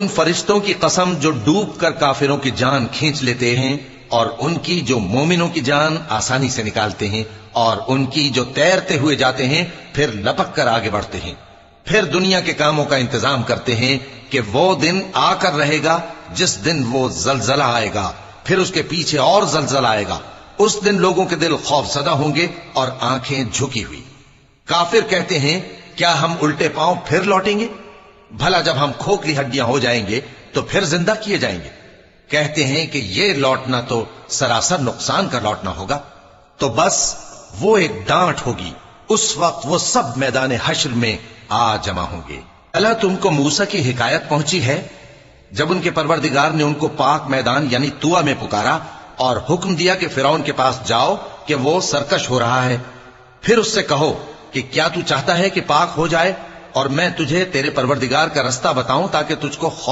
ان فرشتوں کی قسم جو ڈوب کر کافروں کی جان کھینچ لیتے ہیں اور ان کی جو مومنوں کی جان آسانی سے نکالتے ہیں اور ان کی جو تیرتے ہوئے جاتے ہیں پھر لپک کر آگے بڑھتے ہیں، پھر دنیا کے کاموں کا انتظام کرتے ہیں کہ وہ دن آ کر رہے گا جس دن وہ زلزلہ آئے گا، پھر اس کے پیچھے اور زلزلہ آئے گا، اس دن لوگوں کے دل خوف زدہ ہوں گے اور آنکھیں جھکی ہوئی۔ کافر کہتے ہیں کیا ہم الٹے پاؤں پھر لوٹیں گے؟ بھلا جب ہم کھوکھلی ہڈیاں ہو جائیں گے تو پھر زندہ کیے جائیں گے؟ کہتے ہیں کہ یہ لوٹنا تو سراسر نقصان کا لوٹنا ہوگا۔ تو بس وہ ایک ڈانٹ ہوگی، اس وقت وہ سب میدان حشر میں آ جمع ہوں گے۔ اللہ تم کو موسیٰ کی حکایت پہنچی ہے جب ان کے پروردگار نے ان کو پاک میدان یعنی طوٰ میں پکارا اور حکم دیا کہ فرعون کے پاس جاؤ کہ وہ سرکش ہو رہا ہے، پھر اس سے کہو کہ کیا تو چاہتا ہے کہ پاک ہو جائے اور میں تجھے تیرے پروردگار کا رستہ بتاؤں تاکہ تجھ کو خوف